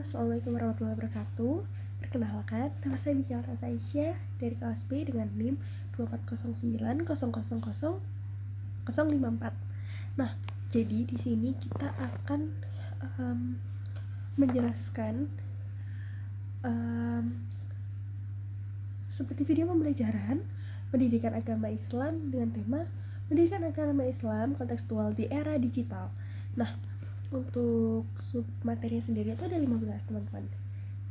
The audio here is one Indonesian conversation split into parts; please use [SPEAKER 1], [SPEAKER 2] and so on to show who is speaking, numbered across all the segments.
[SPEAKER 1] Assalamualaikum warahmatullahi wabarakatuh. Perkenalkan, nama saya Michael Aisyah dari kelas B dengan NIM 24090000054. Nah, jadi di sini kita akan menjelaskan seperti video pembelajaran pendidikan agama Islam dengan tema pendidikan agama Islam kontekstual di era digital. Nah, untuk sub materinya sendiri itu ada 15 teman-teman,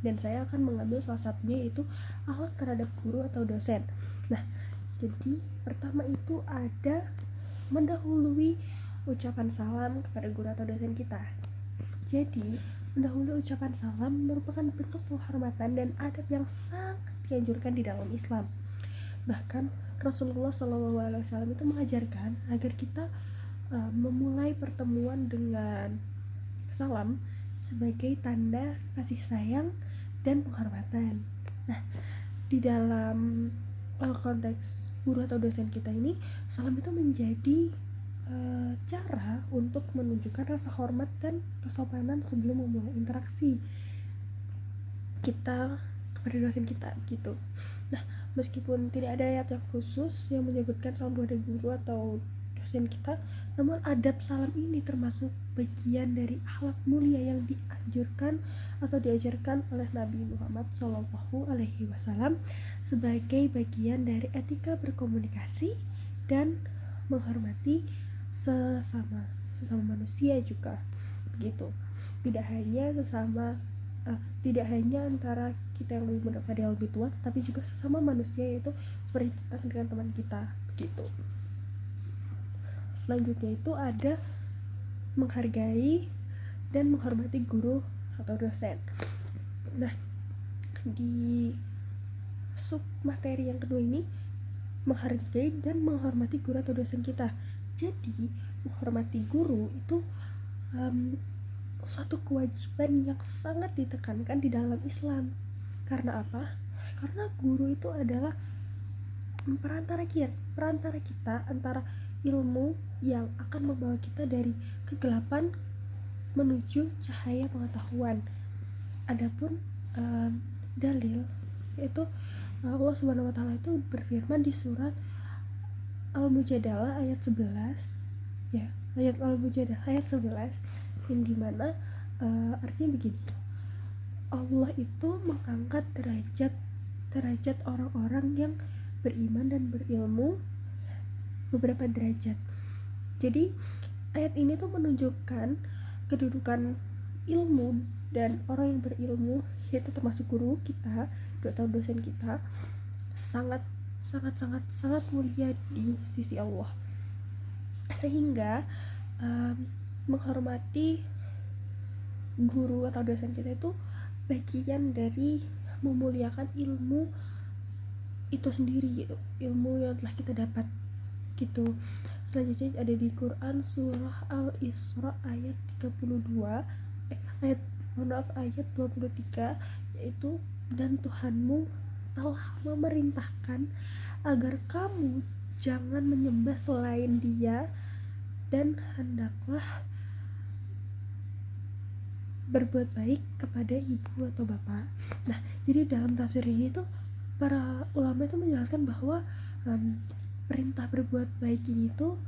[SPEAKER 1] dan saya akan mengambil salah satunya yaitu akhlak terhadap guru atau dosen. Nah, jadi pertama itu ada mendahului ucapan salam kepada guru atau dosen kita. Jadi mendahului ucapan salam merupakan bentuk penghormatan dan adab yang sangat dianjurkan di dalam Islam. Bahkan Rasulullah SAW itu mengajarkan agar kita memulai pertemuan dengan salam sebagai tanda kasih sayang dan penghormatan. Nah, di dalam konteks guru atau dosen kita ini, salam itu menjadi cara untuk menunjukkan rasa hormat dan kesopanan sebelum memulai interaksi kita kepada dosen kita gitu. Nah, meskipun tidak ada ayat yang khusus yang menyebutkan salam kepada guru atau dosen kita, namun adab salam ini termasuk bagian dari akhlak mulia yang dianjurkan atau diajarkan oleh Nabi Muhammad SAW sebagai bagian dari etika berkomunikasi dan menghormati sesama manusia juga begitu. Tidak hanya antara kita yang lebih muda pada yang lebih tua, tapi juga sesama manusia, yaitu seperti kita dengan teman kita begitu. Selanjutnya itu ada menghargai dan menghormati guru atau dosen. Nah, di sub materi yang kedua ini menghargai dan menghormati guru atau dosen kita. Jadi menghormati guru itu suatu kewajiban yang sangat ditekankan di dalam Islam. Karena apa? Karena guru itu adalah perantara kita antara ilmu yang akan membawa kita dari kegelapan menuju cahaya pengetahuan. Adapun dalil yaitu Allah Subhanahu wa taala itu berfirman di surat Al-Mujadalah ayat 11 ya, ayat Al-Mujadalah ayat 11 yang dimana artinya begini, Allah itu mengangkat derajat orang-orang yang beriman dan berilmu beberapa derajat. Jadi ayat ini tuh menunjukkan kedudukan ilmu dan orang yang berilmu, yaitu termasuk guru kita atau dosen kita, sangat mulia di sisi Allah. Sehingga menghormati guru atau dosen kita itu bagian dari memuliakan ilmu itu sendiri gitu, ilmu yang telah kita dapat gitu. Selanjutnya ada di Quran surah Al-Isra ayat 23, yaitu dan Tuhanmu telah memerintahkan agar kamu jangan menyembah selain Dia dan hendaklah berbuat baik kepada ibu atau bapak. Nah, jadi dalam tafsir ini tuh para ulama itu menjelaskan bahwa perintah berbuat baik ini tuh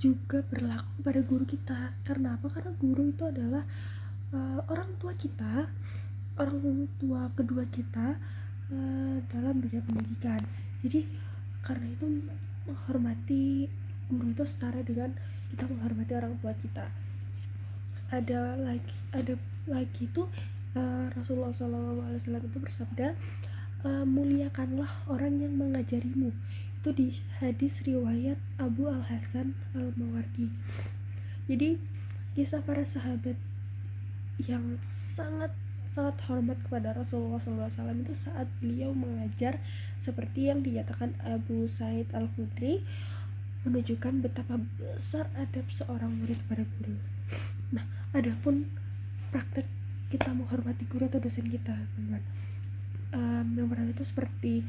[SPEAKER 1] juga berlaku pada guru kita. Karena apa? Karena guru itu adalah orang tua kita, orang tua kedua kita dalam dunia pendidikan. Jadi karena itu menghormati guru itu setara dengan kita menghormati orang tua kita. Ada lagi itu Rasulullah SAW itu bersabda, muliakanlah orang yang mengajarimu. Itu di hadis riwayat Abu Al-Hasan Al-Mawardi. Jadi kisah para sahabat yang sangat hormat kepada Rasulullah SAW itu saat beliau mengajar, seperti yang dinyatakan Abu Sa'id Al-Khudri, menunjukkan betapa besar adab seorang murid pada guru. Nah, adapun praktek kita menghormati guru atau dosen kita, teman-teman, yang pertama itu seperti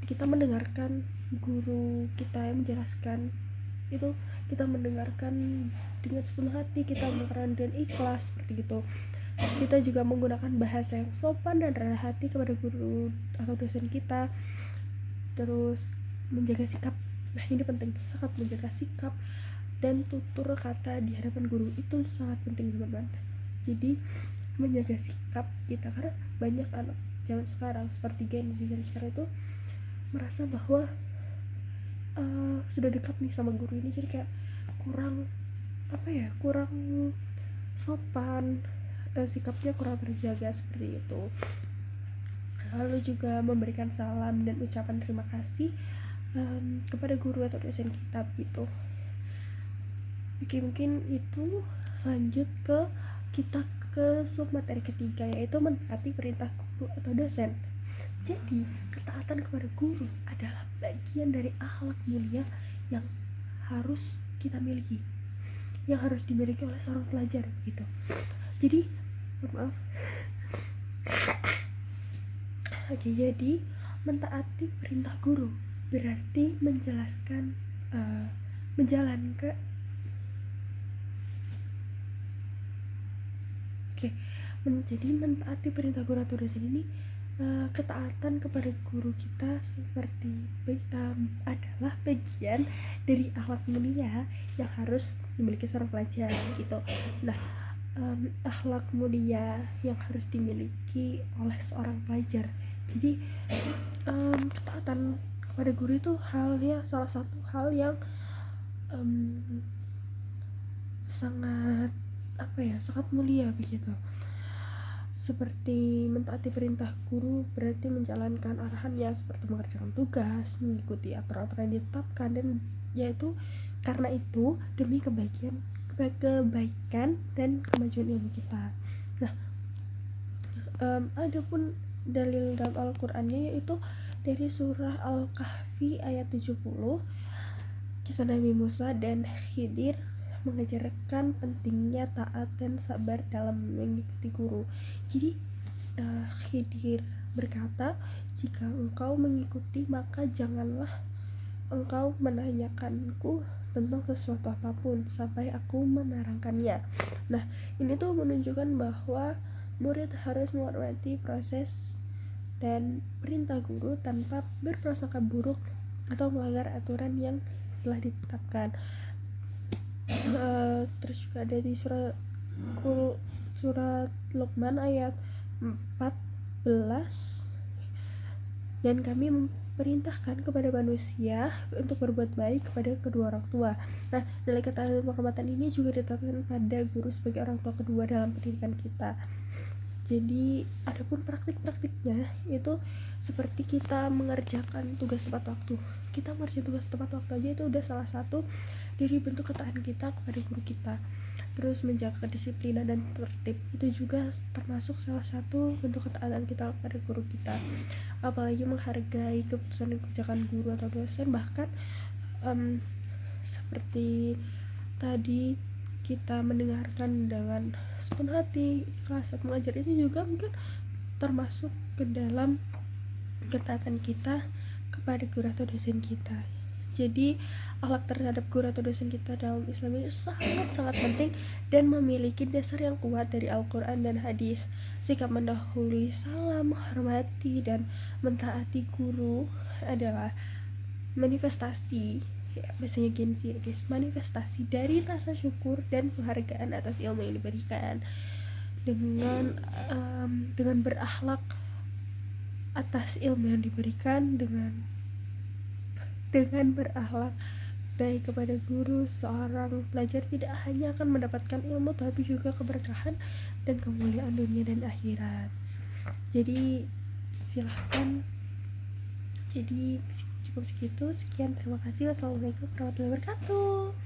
[SPEAKER 1] kita mendengarkan guru kita yang menjelaskan, itu kita mendengarkan dengan sepenuh hati, kita mendengarkan dengan ikhlas seperti itu. Kita juga menggunakan bahasa yang sopan dan rendah hati kepada guru atau dosen kita. Terus menjaga sikap. Nah, ini penting, sangat menjaga sikap dan tutur kata di hadapan guru itu sangat penting, teman-teman. Jadi menjaga sikap kita, karena banyak anak zaman sekarang seperti Gen Z sekarang itu merasa bahwa sudah dekat nih sama guru ini, jadi kayak kurang sopan, sikapnya kurang terjaga seperti itu. Lalu juga memberikan salam dan ucapan terima kasih kepada guru atau dosen kita gitu. Oke, mungkin itu. Lanjut ke sub materi ketiga, yaitu mentaati perintah guru atau dosen. Jadi ketaatan kepada guru adalah bagian dari akhlak mulia yang harus kita miliki, yang harus dimiliki oleh seorang pelajar begitu. Jadi jadi mentaati perintah guru berarti jadi mentaati perintah guru atau dosen ini, ketaatan kepada guru kita adalah bagian dari akhlak mulia yang harus dimiliki seorang pelajar gitu. Nah, akhlak mulia yang harus dimiliki oleh seorang pelajar. Jadi ketaatan kepada guru itu salah satu hal yang sangat mulia begitu. Seperti mentaati perintah guru berarti menjalankan arahannya, seperti mengerjakan tugas, mengikuti aturan-aturan yang ditetapkan, dan yaitu karena itu demi kebaikan dan kemajuan ilmu kita. Nah, ada pun dalil dalam Al-Qur'annya, yaitu dari surah Al-Kahfi ayat 70. Kisah Nabi Musa dan Khidir mengajarkan pentingnya taat dan sabar dalam mengikuti guru. Jadi Khidir berkata, jika engkau mengikuti maka janganlah engkau menanyakanku tentang sesuatu apapun sampai aku menerangkannya. Nah, ini tuh menunjukkan bahwa murid harus menghormati proses dan perintah guru tanpa berprasangka buruk atau melanggar aturan yang telah ditetapkan. Terus juga ada di surat Luqman ayat 14, dan kami memperintahkan kepada manusia untuk berbuat baik kepada kedua orang tua. Nah, nilai ketaatan dan penghormatan ini juga ditetapkan pada guru sebagai orang tua kedua dalam pendidikan kita. Jadi adapun praktik-praktiknya itu seperti kita mengerjakan tugas tepat waktu. Kita mengerjakan tugas tepat waktu aja itu udah salah satu dari bentuk ketaatan kita kepada guru kita. Terus menjaga kedisiplinan dan tertib itu juga termasuk salah satu bentuk ketaatan kita kepada guru kita. Apalagi menghargai keputusan dan kebijakan guru atau dosen, bahkan seperti tadi kita mendengarkan dengan sepenuh hati, ikhlas saat mengajar, itu juga mungkin termasuk ke dalam ketaatan kita kepada guru atau dosen kita. Jadi akhlak terhadap guru atau dosen kita dalam Islam ini sangat-sangat penting dan memiliki dasar yang kuat dari Al-Quran dan hadis. Sikap mendahului salam, menghormati dan mentaati guru adalah manifestasi, ya biasanya Gen Z ya guys, manifestasi dari rasa syukur dan penghargaan atas ilmu yang diberikan. Dengan berakhlak atas ilmu yang diberikan, dengan berakhlak baik kepada guru, seorang pelajar tidak hanya akan mendapatkan ilmu tapi juga keberkahan dan kemuliaan dunia dan akhirat. Jadi silahkan. Jadi cukup segitu, sekian, terima kasih. Wassalamualaikum warahmatullahi wabarakatuh.